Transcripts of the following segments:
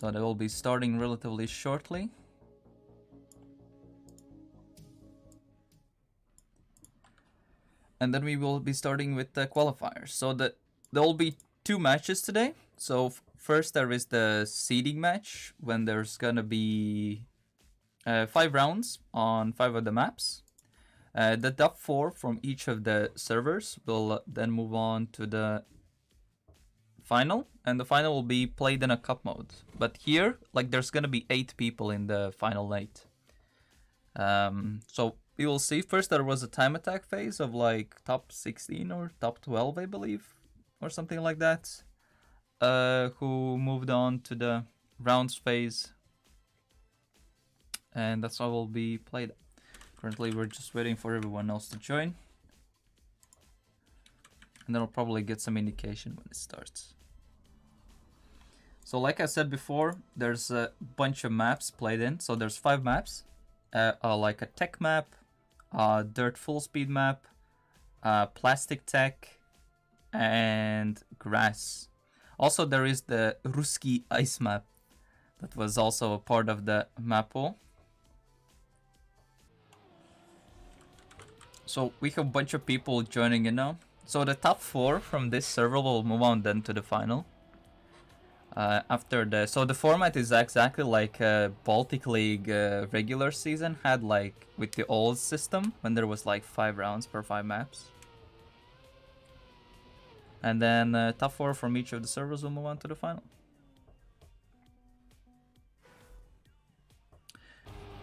So they will be starting relatively shortly. And then we will be starting with the qualifiers. So there will be 2 matches today. So first there is the seeding match, when there's gonna be 5 rounds on 5 of the maps. The top 4 from each of the servers will then move on to the final, and the final will be played in a cup mode. But here, like, there's gonna be 8 people in the final 8. So we will see. First there was a time attack phase of like top 16 or top 12, I believe, or something like that, who moved on to the rounds phase, and that's how will be played. Currently we're just waiting for everyone else to join, and then I'll probably get some indication when it starts. So like I said before, there's a bunch of maps played in. So there's 5 maps, like a tech map, dirt full speed map, plastic tech, and grass. Also there is the Ruski ice map that was also a part of the map pool. So we have a bunch of people joining in now. So the top 4 from this server will move on then to the final. After so the format is exactly like Baltic League regular season had, like with the old system when there was like 5 rounds per 5 maps. And then top 4 from each of the servers will move on to the final.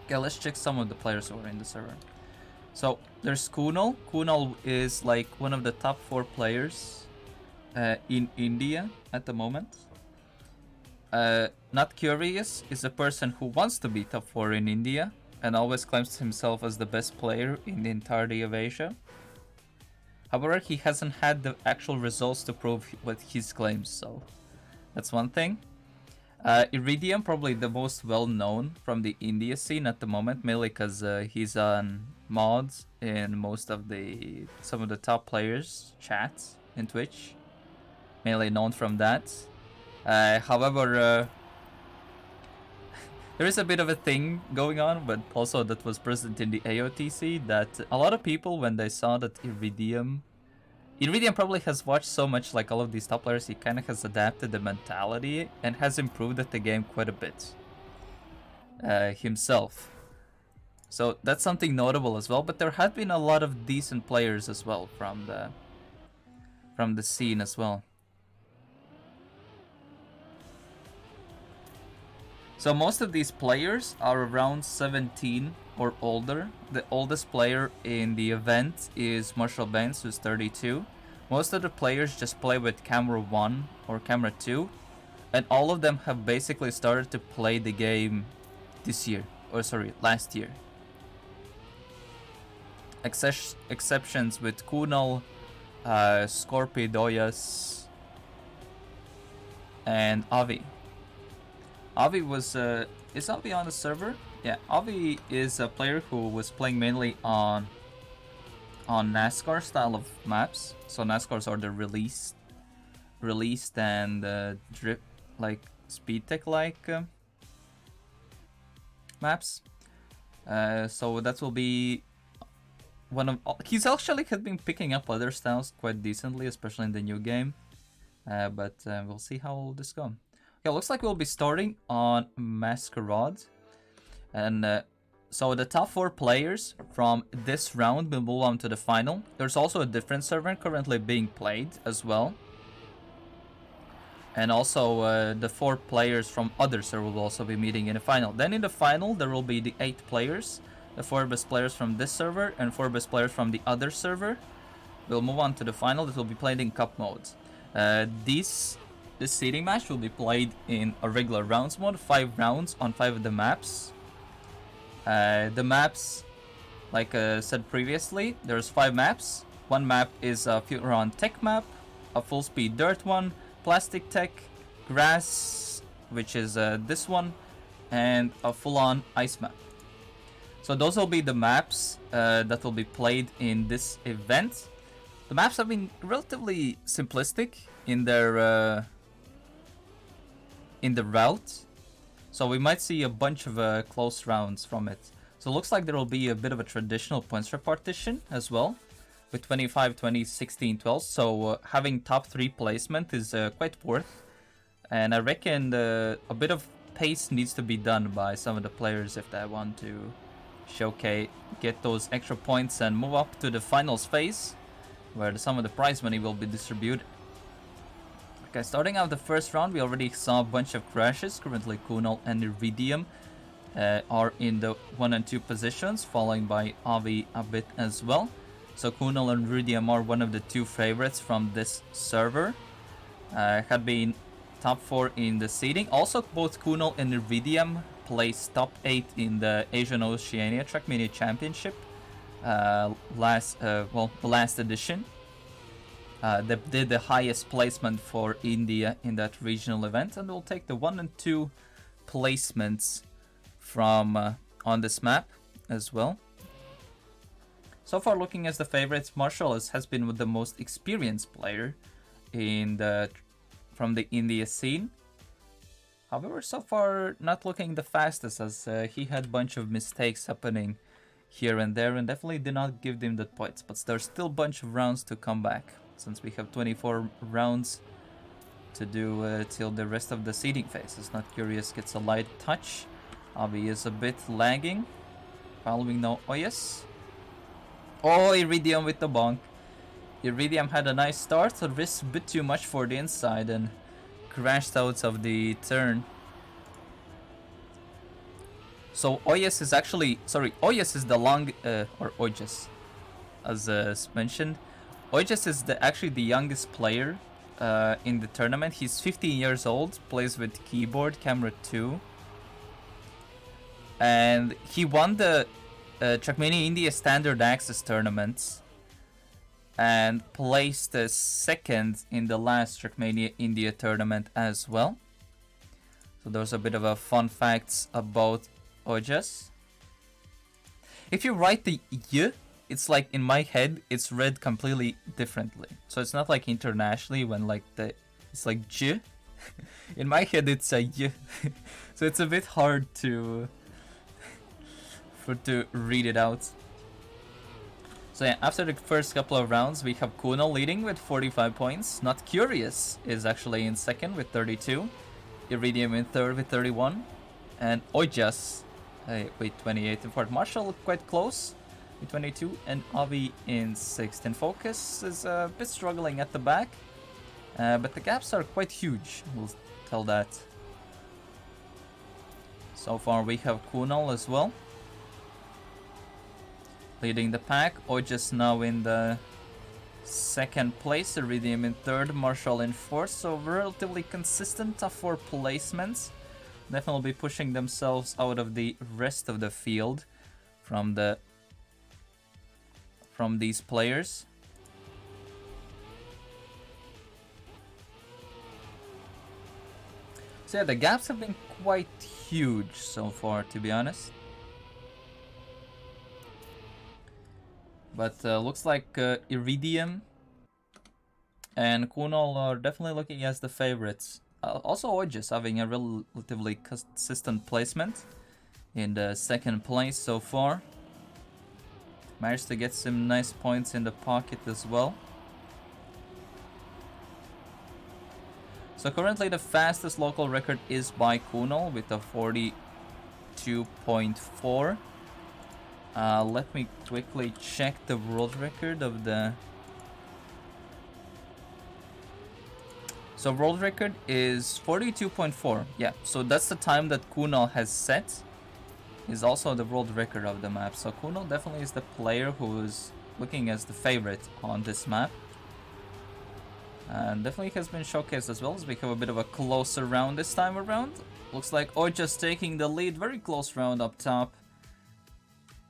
Okay, let's check some of the players who are in the server. So there's Kunal. Kunal is like one of the top 4 players in India at the moment. Nottcurious is a person who wants to be top 4 in India and always claims himself as the best player in the entirety of Asia. However, he hasn't had the actual results to prove what his claims, so that's one thing. Iridium, probably the most well-known from the India scene at the moment, mainly because he's on mods in some of the top players' chats in Twitch, mainly known from that. However, there is a bit of a thing going on, but also that was present in the AOTC, that a lot of people, when they saw that Iridium probably has watched so much like all of these top players, he kind of has adapted the mentality and has improved at the game quite a bit himself. So that's something notable as well, but there have been a lot of decent players as well from the scene as well. So most of these players are around 17 or older. The oldest player in the event is Marshalbains, who's 32. Most of the players just play with camera 1 or camera 2, and all of them have basically started to play the game last year. Exceptions with Kunal, Scorpi, Doyas, and Avi. Avi was, is Avi on the server? Yeah, Avi is a player who was playing mainly on NASCAR style of maps. So NASCARs are the released and drip, like speed tech like maps. So that will be one of. He's actually had been picking up other styles quite decently, especially in the new game. But we'll see how this goes. Okay, looks like we'll be starting on Masquerade. And so the top 4 players from this round will move on to the final. There's also a different server currently being played as well. And also the 4 players from other server will also be meeting in the final. Then in the final there will be the 8 players. The 4 best players from this server and 4 best players from the other server will move on to the final that will be played in cup modes. This seeding match will be played in a regular rounds mode, 5 rounds on 5 of the maps. The maps, like I said previously, there's 5 maps. One map is a full-on tech map, a full-speed dirt one, plastic tech, grass, which is this one, and a full-on ice map. So those will be the maps that will be played in this event. The maps have been relatively simplistic in their in the route. So we might see a bunch of close rounds from it. So it looks like there will be a bit of a traditional points repartition as well, with 25, 20, 16, 12. So having top 3 placement is quite worth. And I reckon a bit of pace needs to be done by some of the players if they want to showcase, get those extra points and move up to the finals phase, where some of the prize money will be distributed. Okay, starting out the first round, we already saw a bunch of crashes. Currently, Kunal and Iridium are in the 1 and 2 positions, following by Avi a bit as well. So Kunal and Iridium are one of the 2 favorites from this server. Had been top 4 in the seeding. Also, both Kunal and Iridium placed top 8 in the Asian Oceania Trackmania Championship the last edition. They did the highest placement for India in that regional event, and we'll take the 1 and 2 placements from on this map as well. So far, looking as the favorites, Marshall has been with the most experienced player in from the India scene. However, so far not looking the fastest, as he had a bunch of mistakes happening here and there, and definitely did not give them the points. But there's still a bunch of rounds to come back, since we have 24 rounds to do till the rest of the seeding phase. As Nottcurious gets a light touch. Avi is a bit lagging. Following now Ojas. Oh, Iridium with the bonk. Iridium had a nice start, so risked a bit too much for the inside and crashed out of the turn. So Ojas is actually, Ojas is the or Ojas, as mentioned. Ojas is actually the youngest player in the tournament. He's 15 years old, plays with keyboard, camera 2. And he won the Trackmania India Standard Access tournaments and placed second in the last Trackmania India tournament as well. So those are a bit of a fun facts about Ojas. If you write the Y, it's like in my head, it's read completely differently. So it's not like internationally when like it's like J. In my head, it's a Y. So it's a bit hard to read it out. So yeah, after the first couple of rounds, we have Kunal leading with 45 points. Nottcurious is actually in second with 32. Iridium in third with 31. And Ojas with 28 in fourth. Marshall quite close with 22. And Avi in sixth. And Focus is a bit struggling at the back. But the gaps are quite huge, we'll tell that. So far we have Kunal as well, leading the pack. Ojas now in the second place, Iridium in third, Marshall in fourth, so relatively consistent top 4 placements. Definitely pushing themselves out of the rest of the field from these players. So yeah, the gaps have been quite huge so far, to be honest. But looks like Iridium and Kunal are definitely looking as the favorites. Also Ojas having a relatively consistent placement in the second place so far. Managed to get some nice points in the pocket as well. So currently the fastest local record is by Kunal with a 42.4. Let me quickly check the world record of the... So world record is 42.4. Yeah, so that's the time that Kunal has set. Is also the world record of the map. So Kunal definitely is the player who is looking as the favorite on this map. And definitely has been showcased as well, as we have a bit of a closer round this time around. Looks like Ojas taking the lead. Very close round up top.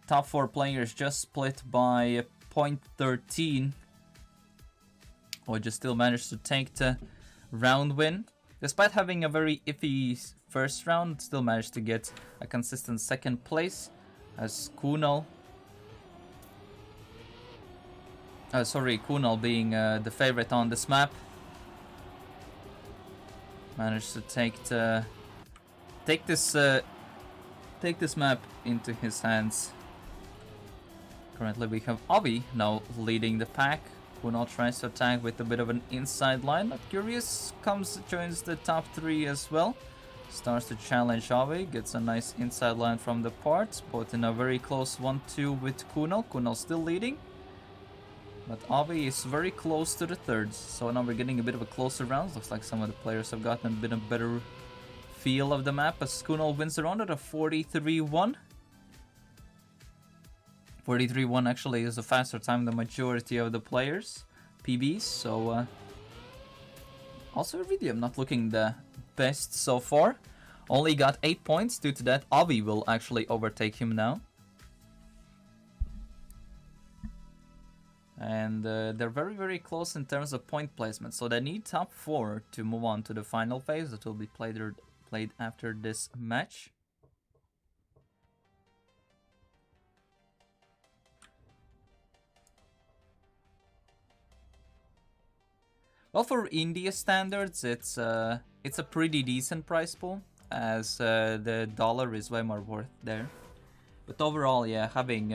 Top 4 players just split by 0.13. Ojas still managed to take the round win. Despite having a very iffy first round, still managed to get a consistent second place. As Kunal... Kunal being the favorite on this map. Managed to take the take this map into his hands. Currently we have Avi now leading the pack. Kunal tries to attack with a bit of an inside line. Nottcurious joins the top 3 as well. Starts to challenge Avi, gets a nice inside line from the parts, both in a very close 1-2 with Kunal. Kunal still leading, but Avi is very close to the thirds. So now we're getting a bit of a closer round. Looks like some of the players have gotten a bit of better feel of the map as Kunal wins the round at a 43-1. 43-1 actually is a faster time than the majority of the players, PBs, so also Iridium not looking the best so far. Only got 8 points. Due to that, Avi will actually overtake him now. And they're very, very close in terms of point placement, so they need top 4 to move on to the final phase that will be played after this match. Well, for India standards, it's a pretty decent prize pool, as the dollar is way more worth there. But overall, yeah, having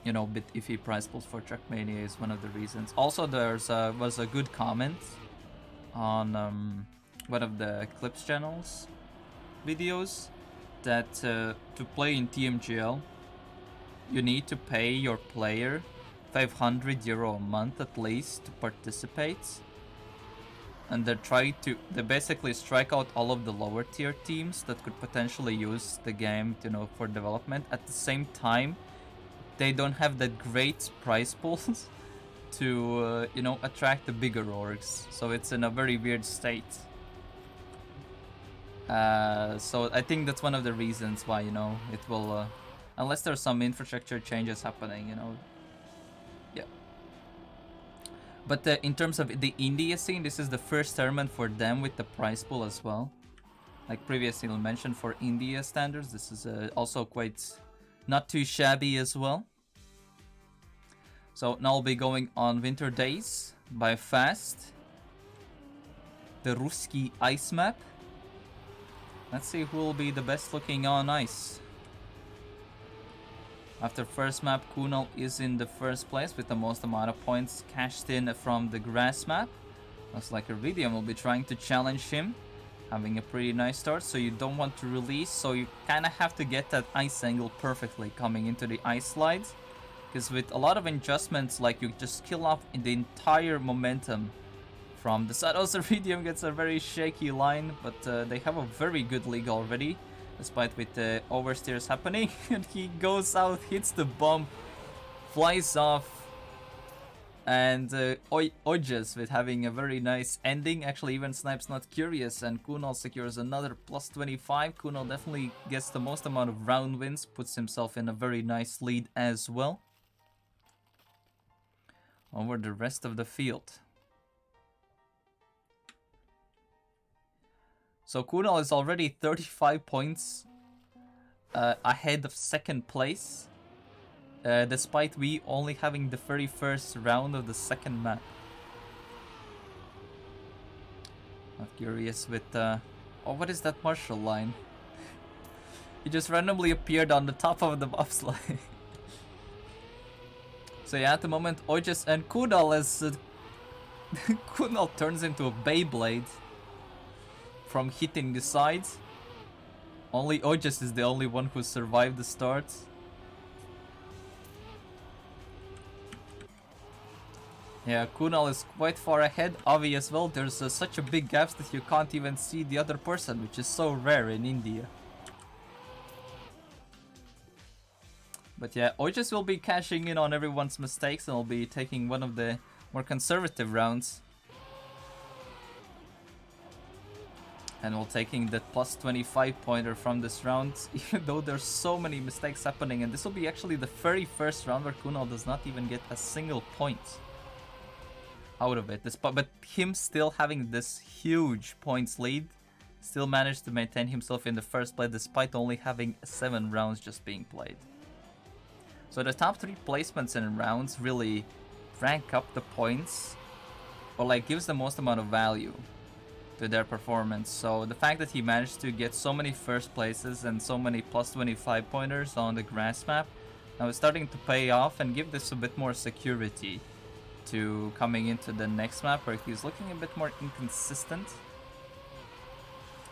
you know, bit iffy prize pools for Trackmania is one of the reasons. Also, there's was a good comment on one of the Clips channels videos that to play in TMGL, you need to pay your player €500 a month at least to participate, and they basically strike out all of the lower tier teams that could potentially use the game, you know, for development. At the same time, they don't have that great prize pools to you know, attract the bigger orgs, so it's in a very weird state. So I think that's one of the reasons why, you know, it will unless there's some infrastructure changes happening, you know. Yeah. But in terms of the India scene, this is the first tournament for them with the prize pool as well. Like previously mentioned, for India standards, this is also quite not too shabby as well. So now I'll be going on Winter Days by Fast, the Ruski ice map. Let's see who will be the best looking on ice. After first map, Kunal is in the first place with the most amount of points cashed in from the grass map. Looks like Iridium will be trying to challenge him, having a pretty nice start, so you don't want to release, so you kind of have to get that ice angle perfectly coming into the ice slides, because with a lot of adjustments, like, you just kill off the entire momentum from the side. Also, Iridium gets a very shaky line, but they have a very good league already, despite with the oversteers happening. And he goes out, hits the bump, flies off, and Ojas with having a very nice ending. Actually, even snipes Nottcurious, and Kunal secures another plus 25. Kunal definitely gets the most amount of round wins, puts himself in a very nice lead as well over the rest of the field. So Kunal is already 35 points ahead of second place, despite we only having the 31st round of the second map. Nottcurious with oh, what is that Marshall line? He just randomly appeared on the top of the bobsleigh. So yeah, at the moment, Ojas and Kunal as Kunal turns into a Beyblade from hitting the sides. Only Ojas is the only one who survived the start. Yeah, Kunal is quite far ahead. Avi as well. There's such a big gap that you can't even see the other person, which is so rare in India. But yeah, Ojas will be cashing in on everyone's mistakes and will be taking one of the more conservative rounds. And we're taking that plus 25 pointer from this round, even though there's so many mistakes happening. And this will be actually the very first round where Kunal does not even get a single point out of it. But him still having this huge points lead, still managed to maintain himself in the first place despite only having 7 rounds just being played. So the top 3 placements in rounds really rank up the points, or like gives the most amount of value. to their performance. So the fact that he managed to get so many first places and so many plus 25 pointers on the grass map now is starting to pay off and give this a bit more security to coming into the next map where he's looking a bit more inconsistent.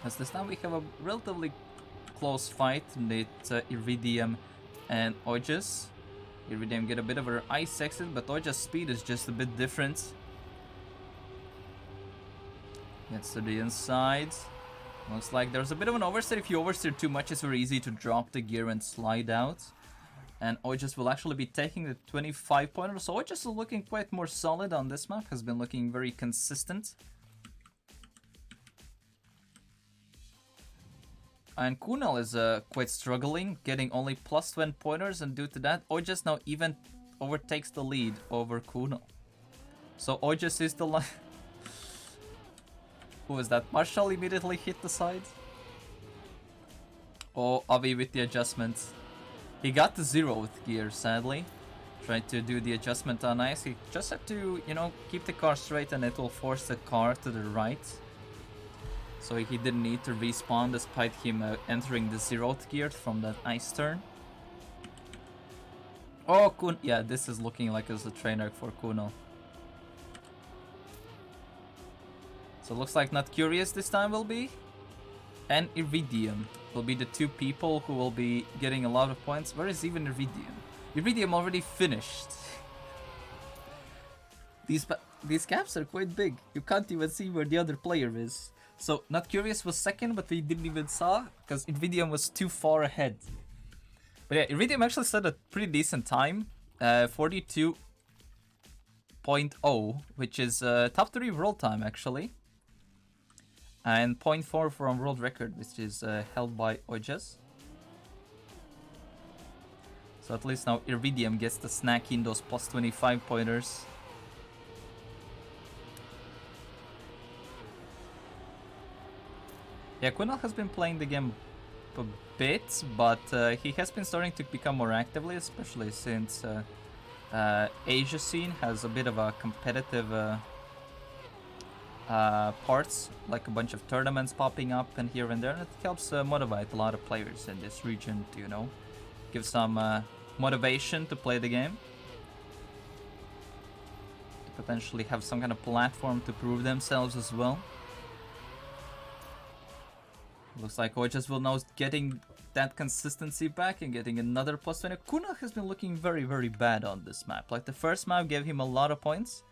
As this time we have a relatively close fight with Iridium and Ojas. Iridium get a bit of her ice exit, but Oja's speed is just a bit different. Gets to the inside. Looks like there's a bit of an oversteer. If you oversteer too much, it's very easy to drop the gear and slide out. And Ojas will actually be taking the 25 pointer. So Ojas is looking quite more solid on this map. Has been looking very consistent. And Kunal is quite struggling, getting only plus 20 pointers, and due to that, Ojas now even overtakes the lead over Kunal. So Ojas is the line. Who is that? Marshall immediately hit the side. Oh, Avi with the adjustment. He got the 0 with gear, sadly. Tried to do the adjustment on ice. He just had to, you know, keep the car straight and it will force the car to the right. So he didn't need to respawn despite him entering the 0th gear from that ice turn. Oh, yeah, this is looking like as a trainer for Kunal. So it looks like Nottcurious this time will be. And Iridium will be the two people who will be getting a lot of points. Where is even Iridium? Iridium already finished. These gaps are quite big. You can't even see where the other player is. So Nottcurious was second, but we didn't even saw because Iridium was too far ahead. But yeah, Iridium actually set a pretty decent time. 42.0, which is top 3 world time actually. And 0.4 from world record, which is held by Ojas. So at least now Iridium gets to snack in those plus 25 pointers. Yeah, Kunal has been playing the game a bit, but he has been starting to become more actively, especially since Asia scene has a bit of a competitive parts, like a bunch of tournaments popping up and here and there, and it helps motivate a lot of players in this region to, you know, give some motivation to play the game. To potentially have some kind of platform to prove themselves as well. Looks like Ojas will now getting that consistency back and getting another plus 20. Kunal has been looking very, very bad on this map. Like the first map gave him a lot of points.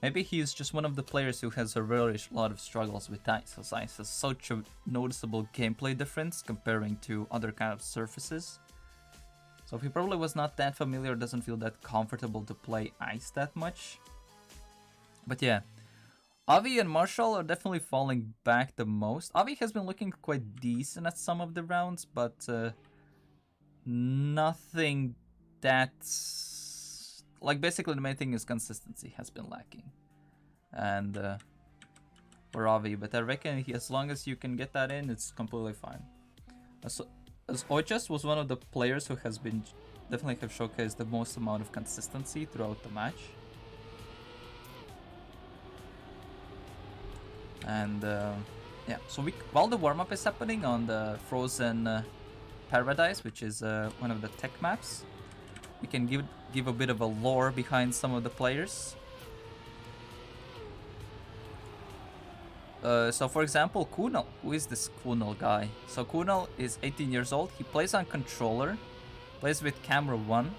Maybe he's just one of the players who has a really lot of struggles with ice, as ice has such a noticeable gameplay difference comparing to other kind of surfaces. So he probably was not that familiar, doesn't feel that comfortable to play ice that much. But yeah, Avi and Marshall are definitely falling back the most. Avi has been looking quite decent at some of the rounds, but nothing that's... Like, basically the main thing is consistency has been lacking. And for Avi, but I reckon as long as you can get that in, it's completely fine. As Ojas was one of the players who has been definitely have showcased the most amount of consistency throughout the match. And yeah, so while the warm-up is happening on the Frozen Paradise, which is one of the tech maps, we can give a bit of a lore behind some of the players. So for example, Kunal. Who is this Kunal guy? So Kunal is 18 years old. He plays on controller, plays with camera 1,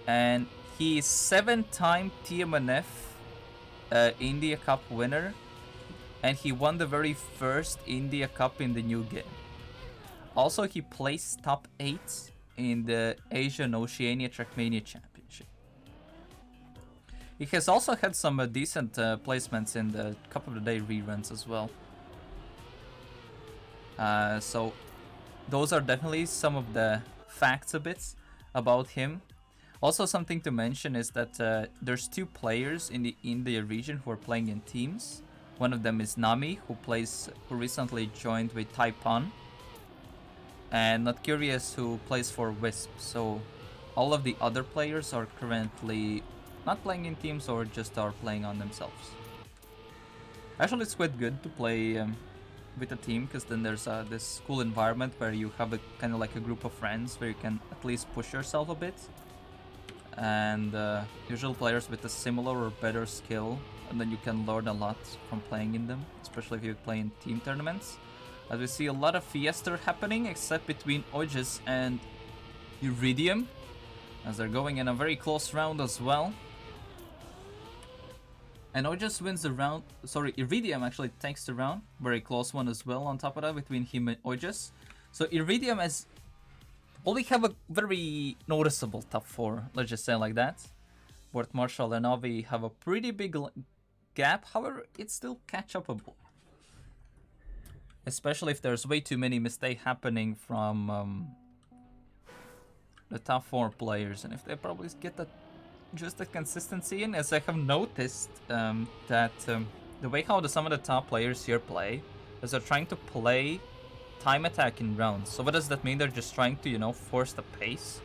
and he is 7-time TMNF India Cup winner. And he won the very first India Cup in the new game. Also, he placed top 8 in the Asia and Oceania Trackmania Championship. He has also had some decent placements in the Cup of the Day reruns as well. So those are definitely some of the facts a bit about him. Also, something to mention is that there's 2 players in the India region who are playing in teams. One of them is Nami, who recently joined with Taipan, and Nottcurious, who plays for Wisp. So all of the other players are currently not playing in teams or just are playing on themselves. Actually, it's quite good to play with a team, because then there's this cool environment where you have a kind of like a group of friends where you can at least push yourself a bit. And usual players with a similar or better skill, and then you can learn a lot from playing in them, especially if you play in team tournaments. As we see a lot of fiesta happening, except between Ojas and Iridium, as they're going in a very close round as well. And Ojas wins the round. Sorry, Iridium actually takes the round. Very close one as well on top of that between him and Ojas. So Iridium has only have a very noticeable top 4, let's just say like that. Both Marshall and Avi have a pretty big gap, however, it's still catch-upable. Especially if there's way too many mistakes happening from the top 4 players, and if they probably get that just the consistency in, as I have noticed that the way how some of the top players here play is they're trying to play time attack in rounds. So what does that mean? They're just trying to, you know, force the pace.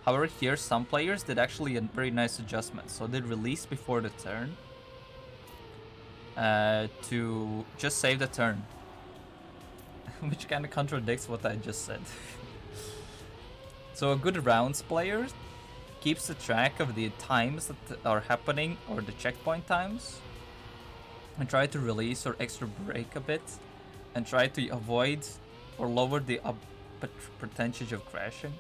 However, here some players did actually a very nice adjustment. So they release before the turn to just save the turn. Which kind of contradicts what I just said. So a good rounds player keeps the track of the times that are happening, or the checkpoint times, and try to release or extra break a bit, and try to avoid or lower the percentage of crashing.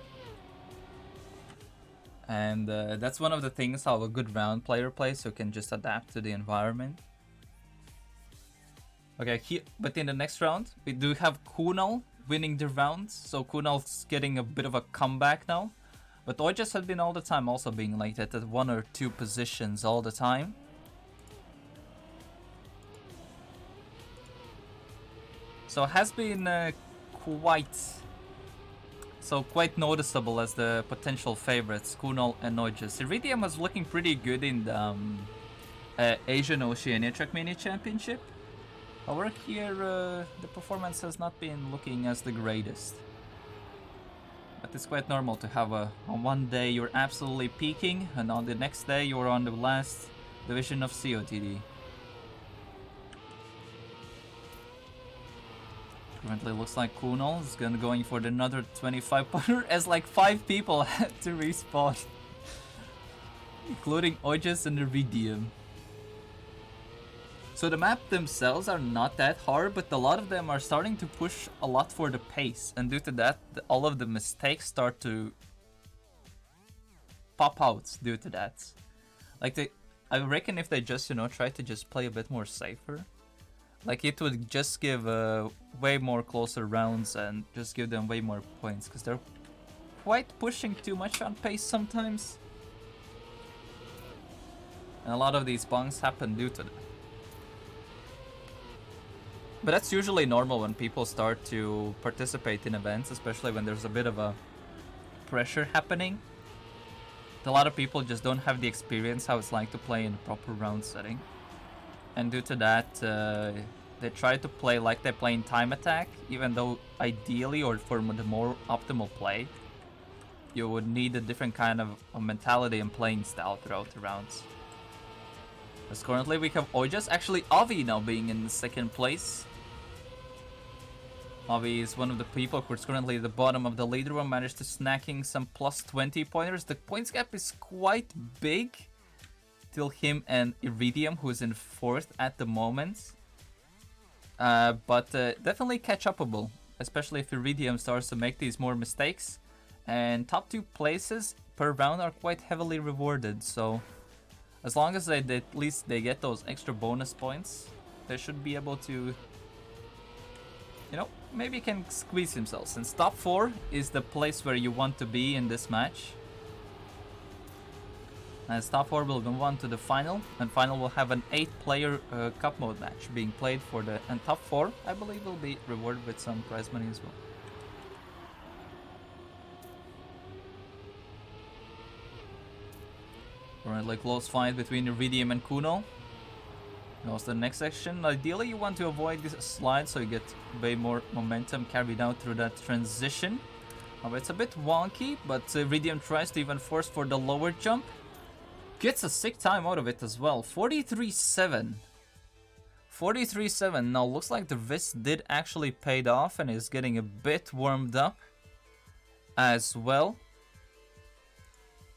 And that's one of the things how a good round player plays, so can just adapt to the environment. Okay, here, but in the next round, we do have Kunal winning the round, so Kunal's getting a bit of a comeback now. But Ojas had been all the time also being like that, at 1 or 2 positions all the time. So has been quite noticeable as the potential favorites, Kunal and Ojas. Iridium was looking pretty good in the Asian Oceania Trackmania Championship. However, here the performance has not been looking as the greatest. But it's quite normal to have on one day you're absolutely peaking, and on the next day you're on the last division of COTD. Currently looks like Kunal is going for another 25 punter, as like 5 people had to respawn. Including Ojas and Iridium. So the map themselves are not that hard, but a lot of them are starting to push a lot for the pace, and due to that, all of the mistakes start to pop out due to that. Like I reckon if they just, you know, try to just play a bit more safer, like it would just give way more closer rounds and just give them way more points, because they're quite pushing too much on pace sometimes. And a lot of these bunks happen due to that. But that's usually normal when people start to participate in events, especially when there's a bit of a pressure happening. A lot of people just don't have the experience how it's like to play in a proper round setting. And due to that, they try to play like they play in time attack, even though ideally, or for the more optimal play, you would need a different kind of mentality and playing style throughout the rounds. As currently we have Ojas, actually Avi now being in the 2nd place. Avi is one of the people who's currently at the bottom of the leaderboard, managed to snacking some plus 20 pointers. The points gap is quite big till him and Iridium, who is in 4th at the moment. But definitely catch-upable, especially if Iridium starts to make these more mistakes. And top 2 places per round are quite heavily rewarded, so as long as at least they get those extra bonus points, they should be able to, you know, maybe can squeeze themselves. Since top 4 is the place where you want to be in this match. As top 4 will go on to the final, and final will have an 8-player cup mode match being played for the, and top 4 I believe will be rewarded with some prize money as well. Currently close fight between Iridium and Kunal. Goes to the next section. Ideally you want to avoid this slide so you get way more momentum carried out through that transition. It's a bit wonky, but Iridium tries to even force for the lower jump. Gets a sick time out of it as well. 43-7. 43-7. Now, looks like the risk did actually paid off and is getting a bit warmed up as well.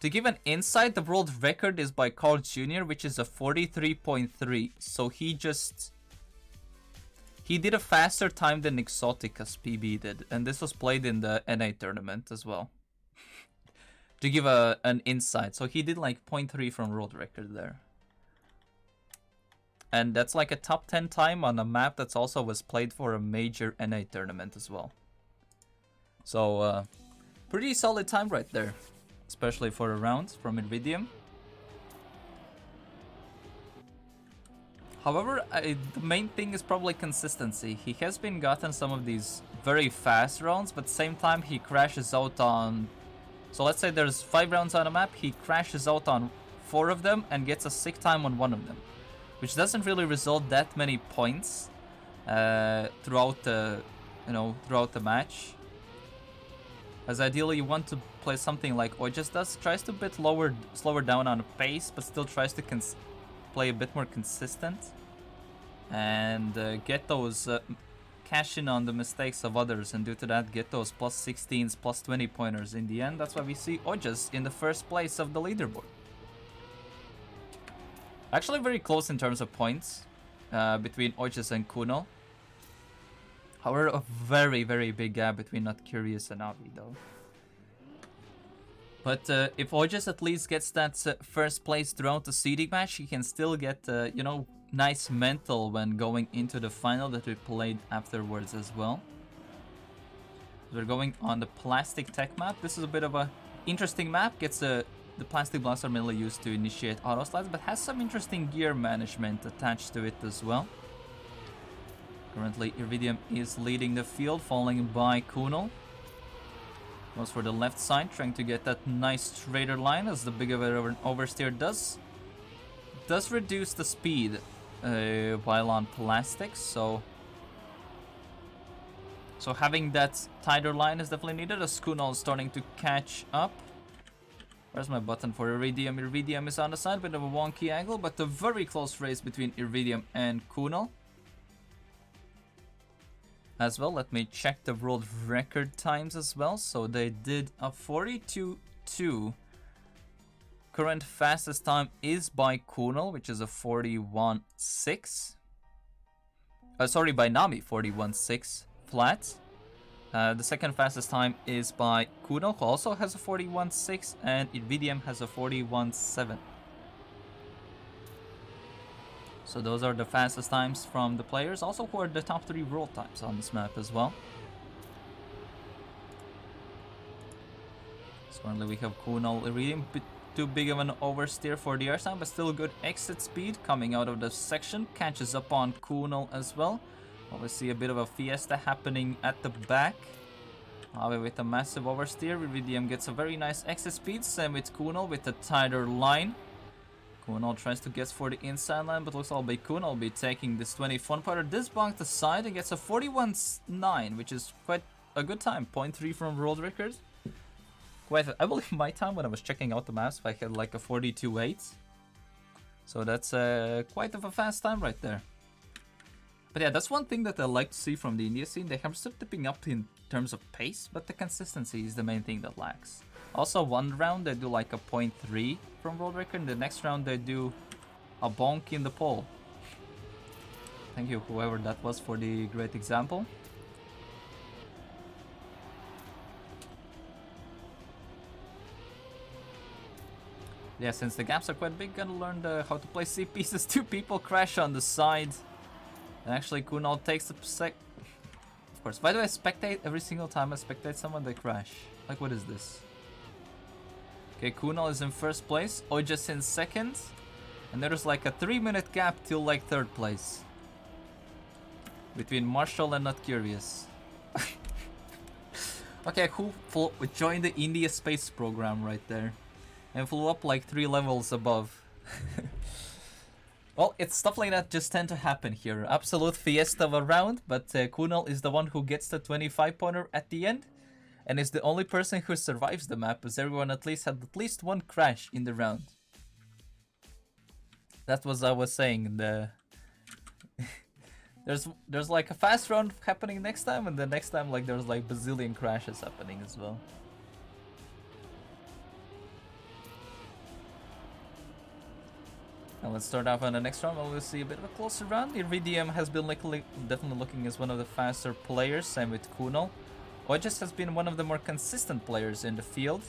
To give an insight, the world record is by Carl Jr., which is a 43.3. So he did a faster time than Exoticus PB did. And this was played in the NA tournament as well. To give an insight. So he did like 0.3 from world record there. And that's like a top 10 time on a map that's also was played for a major NA tournament as well. So, pretty solid time right there. Especially for a round from Iridium. However, the main thing is probably consistency. He has been gotten some of these very fast rounds, but at the same time he crashes out on... So let's say there's 5 rounds on a map, he crashes out on 4 of them and gets a sick time on 1 of them. Which doesn't really result that many points throughout the match. As ideally you want to play something like Ojas does, tries to slower down on pace, but still tries to play a bit more consistent. And get those, cash in on the mistakes of others, and due to that get those plus 16s, plus 20 pointers in the end. That's why we see Ojas in the first place of the leaderboard. Actually very close in terms of points between Ojas and Kuno. However, a very, very big gap between Nottcurious and Avi though. But if Ojas at least gets that first place throughout the seeding match, he can still get, you know, nice mental when going into the final that we played afterwards as well. We're going on the plastic tech map. This is a bit of a interesting map. Gets the plastic blocks are mainly used to initiate auto slides, but has some interesting gear management attached to it as well. Currently, Iridium is leading the field, following by Kuno. Goes for the left side, trying to get that nice straighter line, as the big of an oversteer does reduce the speed while on plastics. So having that tighter line is definitely needed, as Kuno is starting to catch up. Where's my button for Iridium? Iridium is on the side, bit of a wonky angle, but a very close race between Iridium and Kuno. As well, let me check the world record times as well. So they did a 42.2. Current fastest time is by Kuno, which is a 41.6. Sorry, by Nami, 41.6 flat. The second fastest time is by Kuno, who also has a 41.6, and Iridium has a 41.7. So those are the fastest times from the players, also who are the top 3 world times on this map as well. So currently we have Kuno, Iridium, bit too big of an oversteer for the air sound, but still a good exit speed coming out of the section. Catches up on Kuno as well. Well, we see a bit of a fiesta happening at the back. With a massive oversteer, Iridium gets a very nice exit speed, same with Kuno with a tighter line. Kuno tries to guess for the inside line, but looks like Kuno will be taking this 20 fun pointer. This bonks aside and gets a 41.9, which is quite a good time. 0.3 from world record. I believe my time when I was checking out the maps, I had like a 42.8. So that's quite of a fast time right there. But yeah, that's one thing that I like to see from the India scene. They have still tipping up in terms of pace, but the consistency is the main thing that lacks. Also, one round they do like a 0.3 from world record, and the next round they do a bonk in the pole. Thank you, whoever that was, for the great example. Yeah, since the gaps are quite big, gotta learn how to play C pieces. 2 people crash on the side. And actually, Kuno takes the sec. Of course, why do I spectate every single time I spectate someone they crash? Like, what is this? Okay, Kuno is in first place, Ojas in second, and there's like a 3-minute gap till like 3rd place between Marshall and Nottcurious. Okay, who joined the India space program right there and flew up like 3 levels above? Well, it's stuff like that just tend to happen here. Absolute fiesta of a round, but Kuno is the one who gets the 25-pointer at the end. And is the only person who survives the map, as everyone at least had at least 1 crash in the round. That was I was saying. There's like a fast round happening next time, and the next time like there's like bazillion crashes happening as well. And let's start off on the next round. We'll see a bit of a closer round. Iridium has been definitely looking as one of the faster players, same with Kunal. Ojas has been one of the more consistent players in the field,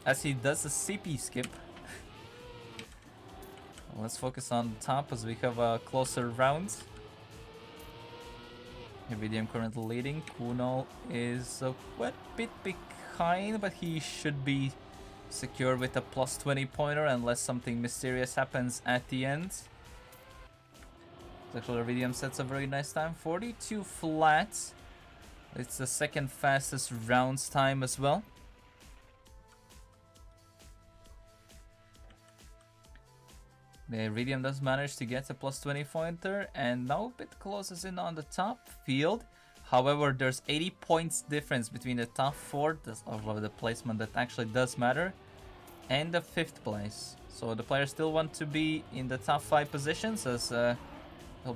as he does a CP skip. Let's focus on the top as we have a closer round. Iridium currently leading. Kunal is a bit behind, but he should be secure with a plus 20 pointer unless something mysterious happens at the end. Actually, Iridium sets a very nice time, 42 flat. It's the second fastest rounds time as well. The Iridium does manage to get a plus 20 pointer, and now a bit closes in on the top field. However, there's 80 points difference between the top 4 of the placement that actually does matter, and the 5th place. So the players still want to be in the top 5 positions, as there'll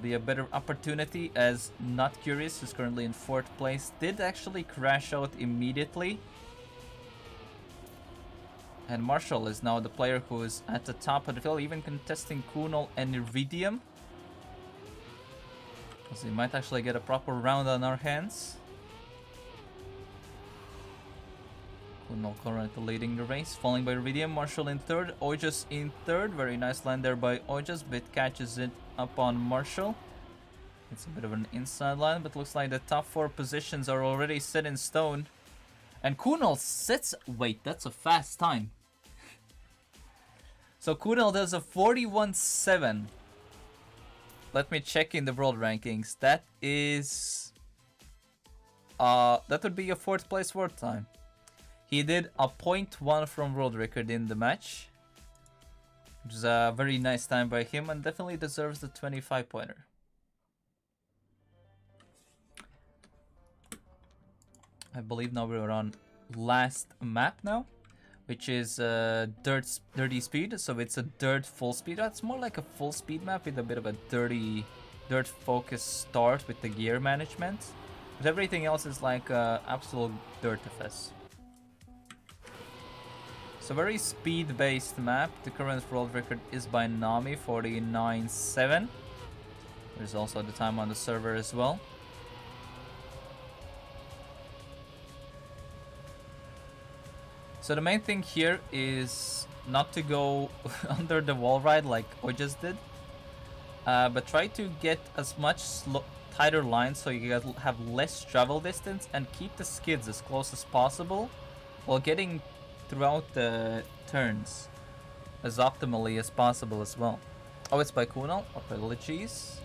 be a better opportunity, as Nottcurious, who's currently in 4th place, did actually crash out immediately. And Marshall is now the player who is at the top of the field, even contesting Kunal and Iridium. So we might actually get a proper round on our hands. Kunal currently leading the race, following by Iridium. Marshall in 3rd, Ojas in 3rd. Very nice land there by Ojas, but catches it up on Marshall. It's a bit of an inside line, but looks like the top 4 positions are already set in stone. And Kunal sets... Wait, that's a fast time. So Kunal does a 41.7. Let me check in the world rankings. That is... that would be a 4th place world time. He did a 0.1 from world record in the match, which is a very nice time by him, and definitely deserves the 25 pointer. I believe now we're on last map now, which is dirty speed. So it's a dirt full speed. That's more like a full speed map with a bit of a dirt focus start with the gear management, but everything else is like absolute dirt FS. So very speed based map. The current world record is by Nami, 49.7. There's also the time on the server as well. So the main thing here is not to go under the wall ride like Ojas did, but try to get as much tighter lines so you have less travel distance, and keep the skids as close as possible while getting throughout the turns as optimally as possible as well. Oh, it's by Kunal. Apologies.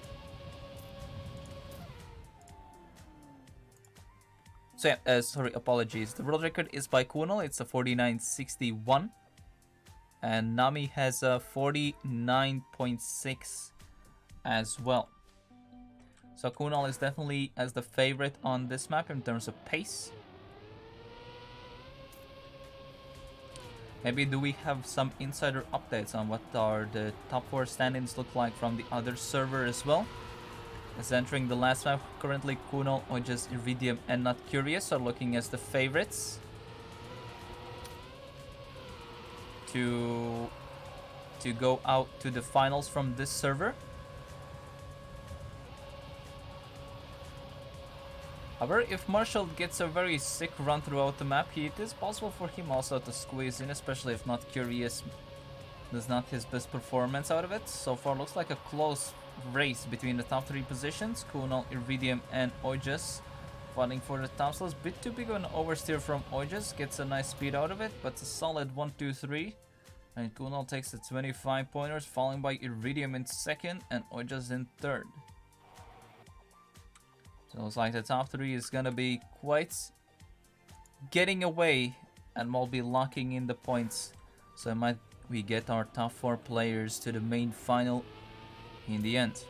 So yeah, sorry, apologies. The world record is by Kunal. It's a 49.61. And Nami has a 49.6 as well. So Kunal is definitely as the favorite on this map in terms of pace. Maybe do we have some insider updates on what are the top 4 stand-ins look like from the other server as well? As entering the last map, currently Kunal, Ojas, Iridium, and Nottcurious are looking as the favorites to go out to the finals from this server. However, if Marshall gets a very sick run throughout the map, it is possible for him also to squeeze in, especially if Nottcurious does not his best performance out of it. So far looks like a close race between the top 3 positions, Kunal, Iridium, and Ojas fighting for the top slots. Bit too big of an oversteer from Ojas, gets a nice speed out of it, but a solid 1-2-3. And Kunal takes the 25 pointers, followed by Iridium in 2nd and Ojas in 3rd. So it looks like the top 3 is gonna be quite getting away, and we'll be locking in the points. So might we get our top 4 players to the main final in the end.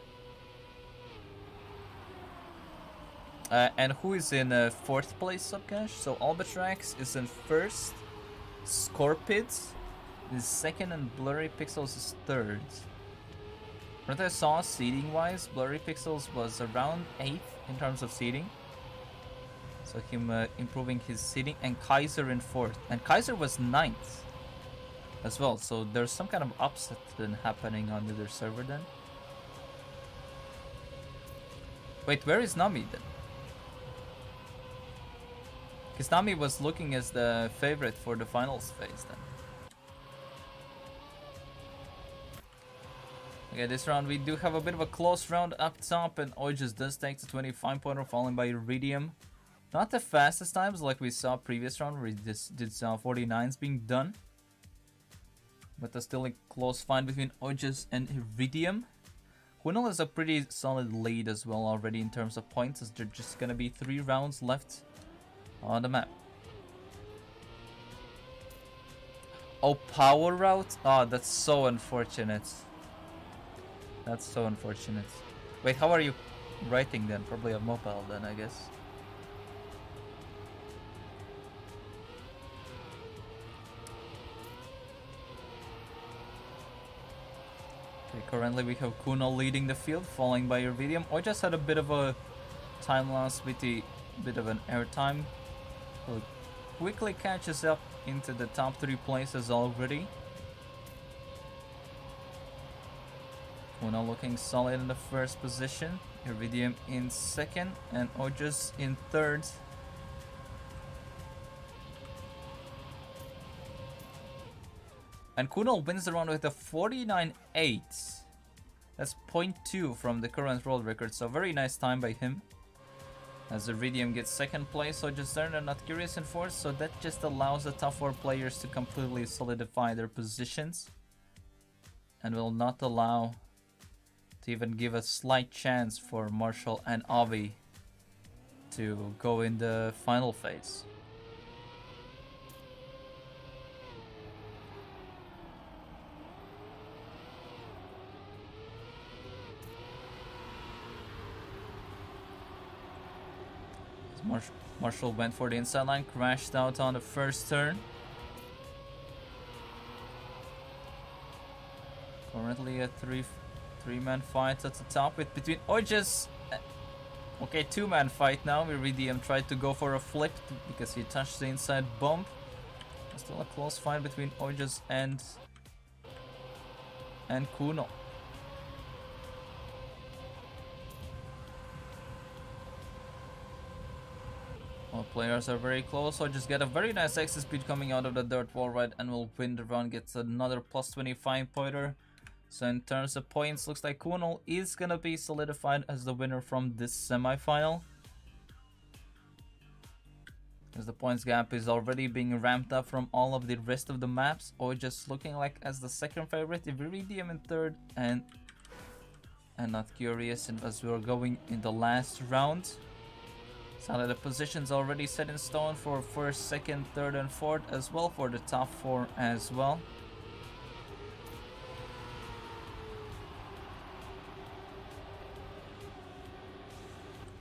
And who is in 4th place, Subcash? So Albatrax is in 1st, Scorpid is 2nd, and Blurry Pixels is 3rd. What I saw seeding wise, Blurry Pixels was around 8th in terms of seeding. So him improving his seeding, and Kaiser in 4th. And Kaiser was 9th as well, so there's some kind of upset then happening on the other server then. Wait, where is Nami then? Because Nami was looking as the favorite for the finals phase then. Okay, this round we do have a bit of a close round up top, and Ojas does take the 25-pointer, followed by Iridium. Not the fastest times like we saw previous round where we just did 49s being done. But there's still a close fight between Ojas and Iridium. Kunal has a pretty solid lead as well already in terms of points, as there's just gonna be 3 rounds left on the map. Oh, power route? Oh, that's so unfortunate. That's so unfortunate. Wait, how are you writing then? Probably a mobile then, I guess. Okay, currently we have Kunal leading the field, following by Iridium. I just had a bit of a time loss with the bit of an airtime. So quickly catches up into the top 3 places already. Kunal looking solid in the first position, Iridium in 2nd, and Ojas in 3rd. And Kunal wins the round with a 49.8. That's 0.2 from the current world record, so very nice time by him. As Iridium gets 2nd place, Ojas there and Nottcurious in 4th, so that just allows the top 4 players to completely solidify their positions. And will not allow to even give a slight chance for Marshall and Avi to go in the final phase. Marshall went for the inside line, crashed out on the first turn. Currently a three-man fight at the top with between Ojas. Okay, 2-man fight now. Iridium tried to go for a flip because he touched the inside bump. Still a close fight between Ojas and Kunal. All players are very close, so just get a very nice exit speed coming out of the dirt wall ride and will win the round, gets another plus 25 pointer. So in terms of points, looks like Kunal is gonna be solidified as the winner from this semi-final. As the points gap is already being ramped up from all of the rest of the maps, or just looking like as the 2nd favorite, Iridium in 3rd, and Nottcurious, and as we're going in the last round. So the positions already set in stone for 1st, 2nd, 3rd, and 4th, as well for the top 4 as well.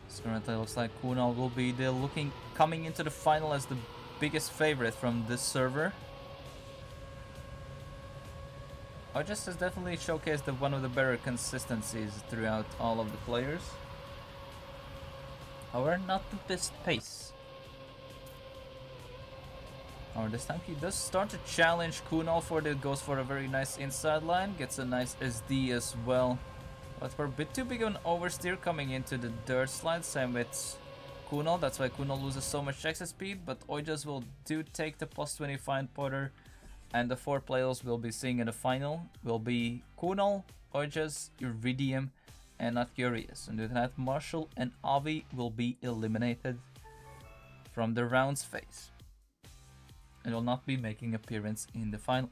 So currently looks like Kunal will be coming into the final as the biggest favorite from this server. Ojas has definitely showcased one of the better consistencies throughout all of the players. However, not the best pace. Or this time he does start to challenge Kunal for the goes for a very nice inside line, gets a nice SD as well. But we're a bit too big of an oversteer coming into the dirt slide, same with Kunal, that's why Kunal loses so much exit speed, but Ojas will take the plus 25 pointer, and the 4 players we'll be seeing in the final will be Kunal, Ojas, Iridium, and Nottcurious. And with that, Marshall and Avi will be eliminated from the rounds phase and will not be making appearance in the final.